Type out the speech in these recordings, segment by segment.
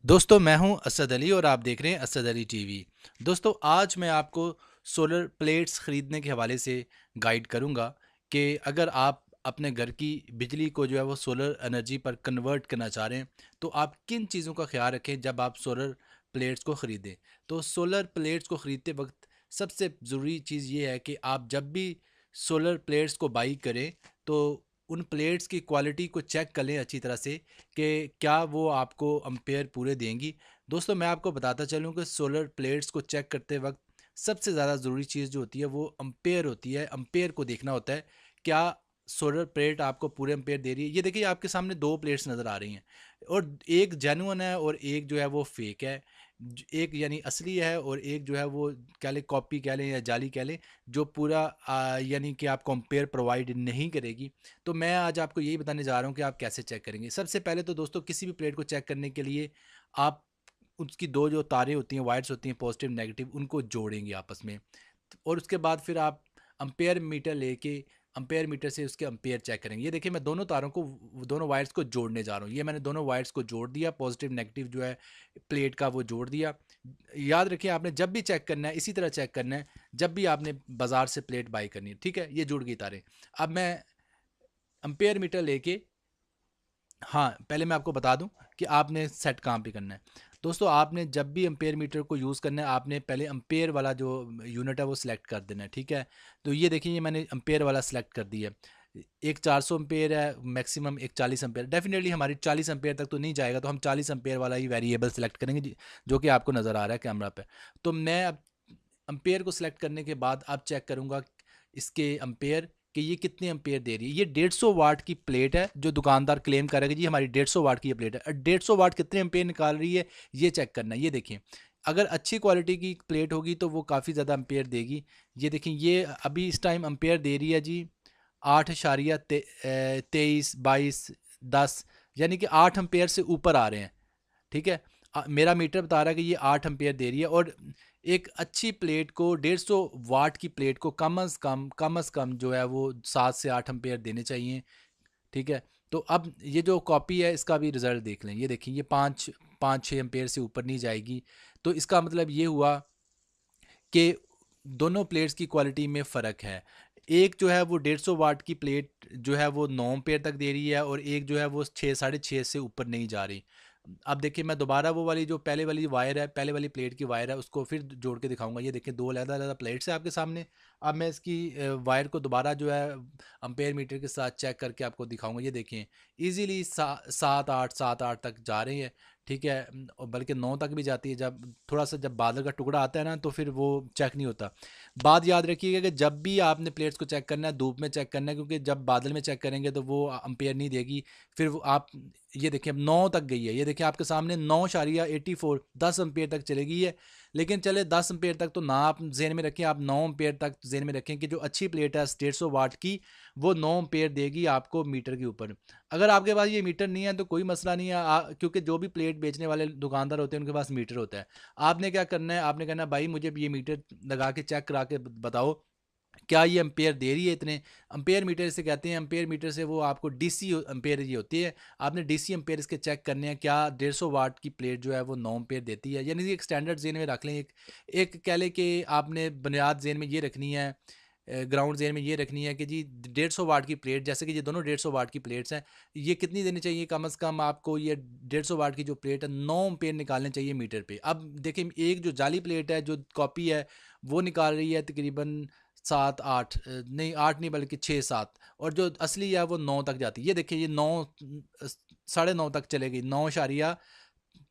दोस्तों मैं हूं असद अली और आप देख रहे हैं असद अली टीवी। दोस्तों आज मैं आपको सोलर प्लेट्स ख़रीदने के हवाले से गाइड करूंगा कि अगर आप अपने घर की बिजली को जो है वो सोलर एनर्जी पर कन्वर्ट करना चाह रहे हैं तो आप किन चीज़ों का ख्याल रखें जब आप सोलर प्लेट्स को ख़रीदें। तो सोलर प्लेट्स को ख़रीदते वक्त सबसे ज़रूरी चीज़ ये है कि आप जब भी सोलर प्लेट्स को बाई करें तो उन प्लेट्स की क्वालिटी को चेक कर लें अच्छी तरह से कि क्या वो आपको अम्पेयर पूरे देंगी। दोस्तों मैं आपको बताता चलूँ कि सोलर प्लेट्स को चेक करते वक्त सबसे ज़्यादा ज़रूरी चीज़ जो होती है वो अम्पेयर होती है। अम्पेयर को देखना होता है क्या सोलर प्लेट आपको पूरे अम्पेयर दे रही है। ये देखिए आपके सामने दो प्लेट्स नज़र आ रही हैं और एक जेन्युइन है और एक जो है वो फेक है। एक यानी असली है और एक जो है वो कह लें कॉपी कह लें या जाली कह लें, जो पूरा यानी कि आपको अम्पेयर प्रोवाइड नहीं करेगी। तो मैं आज आपको यही बताने जा रहा हूँ कि आप कैसे चेक करेंगे। सबसे पहले तो दोस्तों किसी भी प्लेट को चेक करने के लिए आप उसकी दो जो तारें होती हैं, वायर्स होती हैं पॉजिटिव नेगेटिव, उनको जोड़ेंगे आपस में और उसके बाद फिर आप अम्पेयर मीटर लेके अम्पेयर मीटर से उसके अम्पेयर चेक करेंगे। ये देखिए मैं दोनों तारों को, दोनों वायर्स को जोड़ने जा रहा हूँ। ये मैंने दोनों वायर्स को जोड़ दिया, पॉजिटिव नेगेटिव जो है प्लेट का वो जोड़ दिया। याद रखिए आपने जब भी चेक करना है इसी तरह चेक करना है जब भी आपने बाजार से प्लेट बाई करनी है। ठीक है, ये जुड़ गई तारें। अब मैं अम्पेयर मीटर लेके, हाँ, पहले मैं आपको बता दूं कि आपने सेट कहाँ पे करना है। दोस्तों आपने जब भी एम्पेयर मीटर को यूज़ करना है आपने पहले एम्पेयर वाला जो यूनिट है वो सिलेक्ट कर देना है। ठीक है, तो ये देखिए ये मैंने एम्पेयर वाला सिलेक्ट कर दिया है। एक 400 एम्पेयर है मैक्सिमम, एक 40 एम्पेयर। डेफिनेटली हमारी 40 एम्पेयर तक तो नहीं जाएगा, तो हम 40 एम्पेयर वाला ही वेरिएबल सेलेक्ट करेंगे जो कि आपको नज़र आ रहा है कैमरा पे। तो मैं अब एम्पेयर को सिलेक्ट करने के बाद अब चेक करूँगा इसके एम्पेयर कि ये कितने एम्पेयर दे रही है। ये 150 वाट की प्लेट है जो दुकानदार क्लेम करेगा जी हमारी 150 वाट की ये प्लेट है। 150 वाट कितने एम्पेयर निकाल रही है ये चेक करना है। ये देखिए अगर अच्छी क्वालिटी की प्लेट होगी तो वो काफ़ी ज़्यादा एम्पेयर देगी। ये देखिए ये अभी इस टाइम एम्पेयर दे रही है जी 8,23, 22, 10, यानी कि 8 एम्पेयर से ऊपर आ रहे हैं। ठीक है, मेरा मीटर बता रहा है कि ये 8 एम्पेयर दे रही है और एक अच्छी प्लेट को 150 वाट की प्लेट को कम अज़ कम जो है वो 7 से 8 एम्पेयर देने चाहिए। ठीक है, तो अब ये जो कॉपी है इसका भी रिज़ल्ट देख लें। ये देखिए ये 5-6 एम्पेयर से ऊपर नहीं जाएगी। तो इसका मतलब ये हुआ कि दोनों प्लेट्स की क्वालिटी में फ़र्क है। एक जो है वो 150 वाट की प्लेट जो है वो 9 एम्पेयर तक दे रही है और एक जो है वो 6 साढ़े 6 से ऊपर नहीं जा रही। अब देखिए मैं दोबारा वो वाली जो पहले वाली वायर है, पहले वाली प्लेट की वायर है उसको फिर जोड़ के दिखाऊँगा। ये देखिए 2 अलग-अलग प्लेट्स हैं आपके सामने। अब मैं इसकी वायर को दोबारा जो है एम्पेयर मीटर के साथ चेक करके आपको दिखाऊँगा। ये देखिए ईज़िली 7-8 तक जा रही है। ठीक है, और बल्कि 9 तक भी जाती है। जब थोड़ा-सा जब बादल का टुकड़ा आता है ना तो फिर वो चेक नहीं होता। बात याद रखिएगा कि जब भी आपने प्लेट्स को चेक करना है धूप में चेक करना है, क्योंकि जब बादल में चेक करेंगे तो वो एम्पेयर नहीं देगी। फिर वो आप ये देखिए अब 9 तक गई है। ये देखिए आपके सामने 9.84 10 एम्पेयर तक चली गई है। लेकिन चले 10 एम्पेयर तक तो ना आप ज़हन में रखें, आप 9 एम्पेयर तक ज़हन में रखें कि जो अच्छी प्लेट है 150 वाट की वो 9 एम्पेयर देगी आपको मीटर के ऊपर। अगर आपके पास ये मीटर नहीं है तो कोई मसला नहीं है, क्योंकि जो भी प्लेट बेचने वाले दुकानदार होते हैं उनके पास मीटर होता है। आपने क्या करना है, आपने कहना है भाई मुझे ये मीटर लगा के चेक करा के बताओ क्या ये एम्पेयर दे रही है इतने। एम्पेयर मीटर से कहते हैं, एम्पेयर मीटर से वो आपको डीसी एम्पेयर ये होती है। आपने डीसी एम्पेयर इसके चेक करने हैं क्या 150 वाट की प्लेट जो है वो 9 एम्पेयर देती है। यानी कि एक स्टैंडर्ड जेन में रख लें। एक एक कह लें कि आपने बुनियाद जेन में ये रखनी है, ग्राउंड जेन में ये रखनी है कि जी 150 वाट की प्लेट, जैसे कि ये दोनों 150 वाट की प्लेट्स हैं, ये कितनी देनी चाहिए कम से कम आपको। ये 150 वाट की जो प्लेट है 9 एम्पेयर निकालने चाहिए मीटर पे। अब देखिए एक जो जाली प्लेट है जो कॉपी है वो निकाल रही है तकरीबन 7-8, नहीं 8 नहीं बल्कि 6-7, और जो असली है वो 9 तक जाती है। ये देखिए ये 9 साढ़े 9 तक चले गई, 9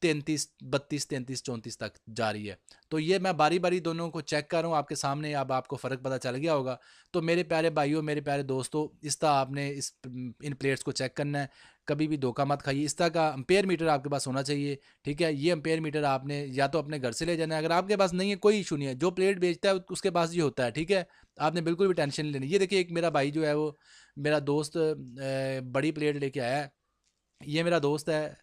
33 32 33 34 तक जा रही है। तो ये मैं बारी बारी दोनों को चेक कर रहा हूँ आपके सामने। अब आपको फ़र्क पता चल गया होगा। तो मेरे प्यारे भाइयों, मेरे प्यारे दोस्तों, इस तरह आपने इन प्लेट्स को चेक करना है। कभी भी धोखा मत खाइए। इस तरह का एम्पेयर मीटर आपके पास होना चाहिए। ठीक है, ये एम्पेयर मीटर आपने या तो अपने घर से ले जाना है, अगर आपके पास नहीं है कोई इशू नहीं है, जो प्लेट बेचता है उसके पास ये होता है। ठीक है, आपने बिल्कुल भी टेंशन नहीं लेनी। ये देखिए एक मेरा भाई जो है वो मेरा दोस्त बड़ी प्लेट लेके आया है। ये मेरा दोस्त है,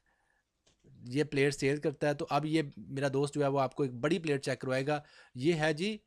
ये प्लेट सेल करता है। तो अब ये मेरा दोस्त जो है वो आपको एक बड़ी प्लेट चेक करवाएगा। ये है जी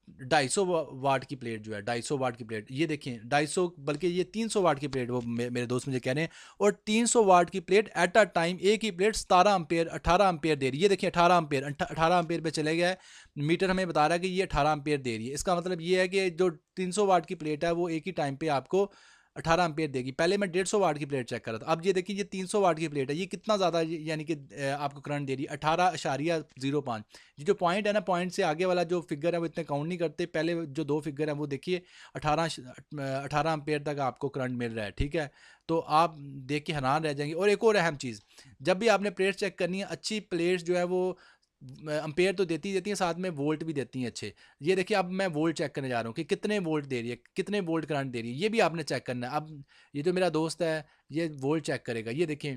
250 वाट की प्लेट जो है, 250 वाट की प्लेट, ये देखिए 250, बल्कि ये 300 वाट की प्लेट, वो मेरे दोस्त मुझे कह रहे हैं। और 300 वाट की प्लेट एट अ टाइम, एक ही प्लेट 17 एम्पेयर 18 एम्पेयर दे रही है। ये देखिए 18 एम्पेयर, 18 एम्पेयर पे चले गया है, मीटर हमें बता रहा है कि ये 18 एम्पेयर दे रही है। इसका मतलब ये है कि जो 300 वाट की प्लेट है वो एक ही टाइम पे आपको 18 एम्पेयर देगी। पहले मैं 150 वाट की प्लेट चेक कर रहा था, अब ये देखिए ये 300 वाट की प्लेट है, ये कितना ज़्यादा यानी कि आपको करंट दे रही है, 18.05। ये जो पॉइंट है ना, पॉइंट से आगे वाला जो फिगर है वो इतने काउंट नहीं करते, पहले जो दो फिगर है वो देखिए 18 एम्पेयर तक आपको करंट मिल रहा है, ठीक है। तो आप देख के हैरान रह जाएंगे। और एक और अहम चीज़, जब भी आपने प्लेट चेक करनी है, अच्छी प्लेट्स जो है वो एम्पेयर तो देती हैं, साथ में वोल्ट भी देती हैं अच्छे। ये देखिए अब मैं वोल्ट चेक करने जा रहा हूँ कि कितने वोल्ट दे रही है, कितने वोल्ट करंट दे रही है, ये भी आपने चेक करना है। अब ये जो मेरा दोस्त है ये वोल्ट चेक करेगा, ये देखें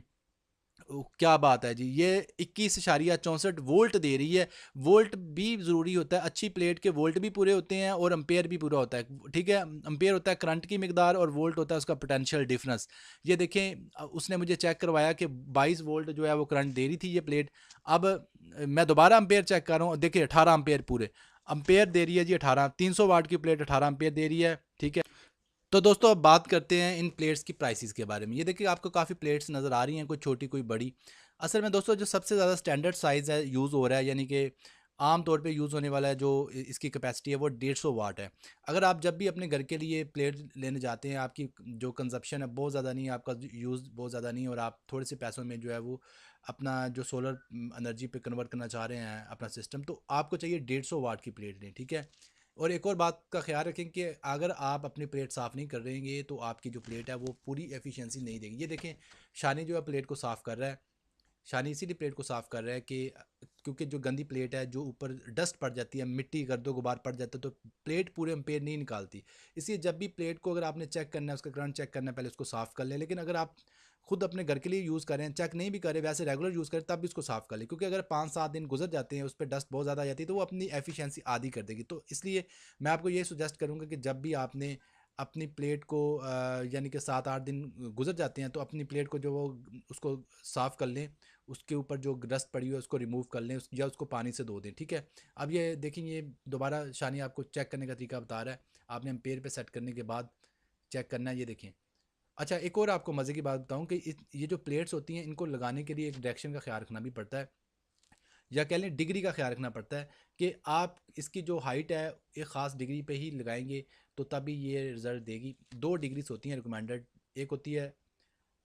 क्या बात है जी, ये 21.64 वोल्ट दे रही है। वोल्ट भी ज़रूरी होता है, अच्छी प्लेट के वोल्ट भी पूरे होते हैं और एम्पेयर भी पूरा होता है, ठीक है। एम्पेयर होता है करंट की मिकदार और वोल्ट होता है उसका पोटेंशियल डिफरेंस। ये देखें उसने मुझे चेक करवाया कि 22 वोल्ट जो है वो करंट दे रही थी ये प्लेट। अब मैं दोबारा एम्पेयर चेक कर रहा हूँ, देखिए 18 एम्पेयर पूरे एम्पेयर दे रही है जी, 18, 300 वाट की प्लेट 18 एम्पेयर दे रही है, ठीक है। तो दोस्तों अब बात करते हैं इन प्लेट्स की प्राइसेस के बारे में। ये देखिए आपको काफ़ी प्लेट्स नज़र आ रही हैं, कोई छोटी कोई बड़ी। असल में दोस्तों जो सबसे ज़्यादा स्टैंडर्ड साइज़ है यूज़ हो रहा है, यानी कि आम तौर पे यूज़ होने वाला है, जो इसकी कैपेसिटी है वो 150 वाट है। अगर आप जब भी अपने घर के लिए प्लेट लेने जाते हैं, आपकी जो कंजप्शन है बहुत ज़्यादा नहीं है, आपका यूज़ बहुत ज़्यादा नहीं है, और आप थोड़े से पैसों में जो है वो अपना जो सोलर एनर्जी पे कन्वर्ट करना चाह रहे हैं अपना सिस्टम, तो आपको चाहिए 150 वाट की प्लेट लें, ठीक है। और एक और बात का ख्याल रखें कि अगर आप अपनी प्लेट साफ़ नहीं कर रहेंगे तो आपकी जो प्लेट है वो पूरी एफिशिएंसी नहीं देगी। ये देखें शानी जो है प्लेट को साफ़ कर रहा है, शानी इसीलिए प्लेट को साफ़ कर रहा है कि क्योंकि जो गंदी प्लेट है, जो ऊपर डस्ट पड़ जाती है, मिट्टी गर्दो गुबार पड़ जाता है, तो प्लेट पूरे एम्पेयर नहीं निकालती। इसलिए जब भी प्लेट को अगर आपने चेक करना है, उसका करंट चेक करना है, पहले उसको साफ़ कर लें। लेकिन अगर आप खुद अपने घर के लिए यूज़ करें, चेक नहीं भी करें, वैसे रेगुलर यूज़ करें, तब भी उसको साफ़ कर लें, क्योंकि अगर 5-7 दिन गुजर जाते हैं, उस पर डस्ट बहुत ज़्यादा आ जाती है, तो वो अपनी एफिशिएंसी आधी कर देगी। तो इसलिए मैं आपको ये सुजेस्ट करूँगा कि जब भी आपने अपनी प्लेट को यानी कि 7-8 दिन गुजर जाते हैं, तो अपनी प्लेट को जो वो उसको साफ़ कर लें, उसके ऊपर जो डस्ट पड़ी हुई है उसको रिमूव कर लें, या उसको पानी से धो दें, ठीक है। अब ये देखेंगे, ये दोबारा शानी आपको चेक करने का तरीका बता रहा है। आपने एम्पेयर पे सेट करने के बाद चेक करना है, ये देखें। अच्छा एक और आपको मज़े की बात बताऊं कि ये जो प्लेट्स होती हैं, इनको लगाने के लिए एक डायरेक्शन का ख्याल रखना भी पड़ता है, या कह लें डिग्री का ख्याल रखना पड़ता है कि आप इसकी जो हाइट है एक ख़ास डिग्री पे ही लगाएंगे तो तभी ये रिज़ल्ट देगी। 2 डिग्रीज होती हैं रिकमेंडेड, एक होती है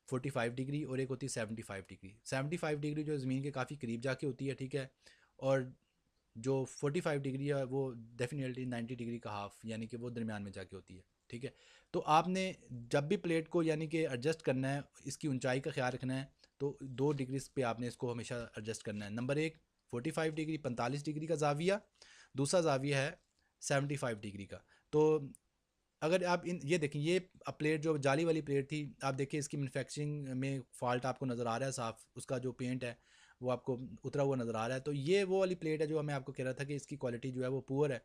45 डिग्री और एक होती है 75 डिग्री। 75 डिग्री जो ज़मीन के काफ़ी करीब जाके होती है, ठीक है। और जो 45 डिग्री है वो डेफिनेटली 90 डिग्री का हाफ, यानी कि वो दरमियान में जाके होती है, ठीक है। तो आपने जब भी प्लेट को यानी कि एडजस्ट करना है, इसकी ऊंचाई का ख्याल रखना है, तो 2 डिग्रीज पे आपने इसको हमेशा एडजस्ट करना है। नंबर 1 45 डिग्री 45 डिग्री का जाविया, दूसरा जाविया है 75 डिग्री का। तो अगर आप इन ये देखें, ये प्लेट जो जाली वाली प्लेट थी, आप देखिए इसकी मैन्युफैक्चरिंग में फ़ॉल्ट आपको नज़र आ रहा है साफ, उसका जो पेंट है वो आपको उतरा हुआ नज़र आ रहा है। तो ये वो वाली प्लेट है जो मैं आपको कह रहा था कि इसकी क्वालिटी जो है वो पुअर है,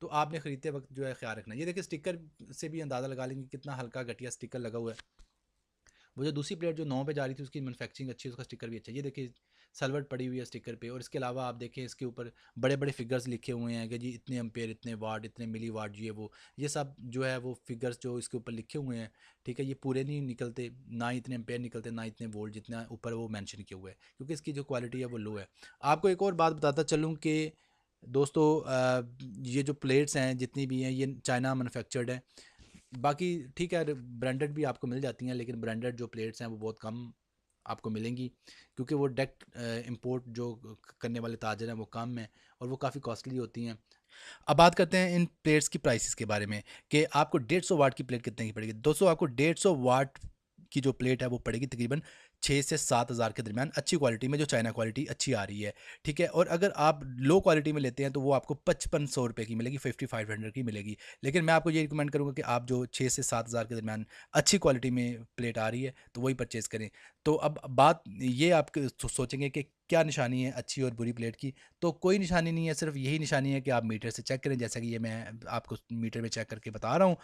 तो आपने ख़रीदते वक्त जो है ख्याल रखना है। ये देखिए स्टिकर से भी अंदाज़ा लगा लेंगे कितना हल्का घटिया स्टिकर लगा हुआ है। वो जो दूसरी प्लेट जो 9 पे जा रही थी उसकी मैन्युफैक्चरिंग अच्छी है, उसका स्टिकर भी अच्छा है। ये देखिए सलवट पड़ी हुई है स्टिकर पे, और इसके अलावा आप देखें इसके ऊपर बड़े बड़े फिगर्स लिखे हुए हैं कि जी इतने एम्पेयर, इतने वाट, इतने मिली वाट, ये वो, ये सब जो है वो फिगर्स जो इसके ऊपर लिखे हुए हैं, ठीक है। ये पूरे नहीं निकलते, ना इतने एम्पेयर निकलते, ना इतने वोल्ट जितना ऊपर वो मैंशन किया हुआ है, क्योंकि इसकी जो क्वालिटी है वो लो है। आपको एक और बात बताता चलूँ कि दोस्तों ये जो प्लेट्स हैं जितनी भी हैं ये चाइना मैनुफैक्चर्ड है। बाकी ठीक है ब्रांडेड भी आपको मिल जाती हैं, लेकिन ब्रांडेड जो प्लेट्स हैं वो बहुत कम आपको मिलेंगी, क्योंकि वो डायरेक्ट इंपोर्ट जो करने वाले ताजर हैं वो कम हैं और वो काफ़ी कॉस्टली होती हैं। अब बात करते हैं इन प्लेट्स की प्राइसेस के बारे में कि आपको 150 वाट की प्लेट कितने की पड़ेगी। दोस्तों आपको 150 वाट की जो प्लेट है वो पड़ेगी तकरीबन 6 से 7 हज़ार के दरमियान, अच्छी क्वालिटी में, जो चाइना क्वालिटी अच्छी आ रही है, ठीक है। और अगर आप लो क्वालिटी में लेते हैं तो वो आपको 5500 रुपये की मिलेगी, 5500 की मिलेगी। लेकिन मैं आपको ये रिकमेंड करूँगा कि आप जो 6 से 7 हज़ार के दरमियान अच्छी क्वालिटी में प्लेट आ रही है तो वही परचेज़ करें। तो अब बात ये आप सोचेंगे कि क्या निशानी है अच्छी और बुरी प्लेट की, तो कोई निशानी नहीं है, सिर्फ यही निशानी है कि आप मीटर से चेक करें, जैसा कि ये मैं आपको मीटर में चेक करके बता रहा हूँ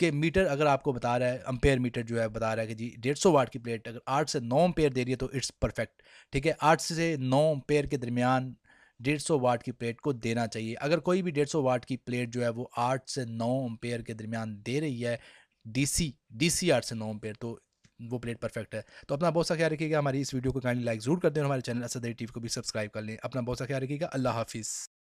कि मीटर अगर आपको बता रहा है, अम्पेयर मीटर जो है बता रहा है कि जी 150 वाट की प्लेट अगर 8 से 9 एम्पेयर दे रही है तो इट्स परफेक्ट, ठीक है। 8 से 9 एम्पेयर के दरमियान 150 वाट की प्लेट को देना चाहिए। अगर कोई भी 150 वाट की प्लेट जो है वो 8 से 9 एम्पेयर के दरमियान दे रही है, डीसी 8 से 9 एम्पेयर, तो वो प्लेट परफेक्ट है। तो अपना बहुत सा ख्याल रखिएगा। हमारी इस वीडियो को काइंडली लाइक ज़रूर कर दें और हमारे चैनल असद टीवी को भी सब्सक्राइब कर लें। अपना बहुत सा ख्याल रखिएगा। अल्लाह हाफिज़।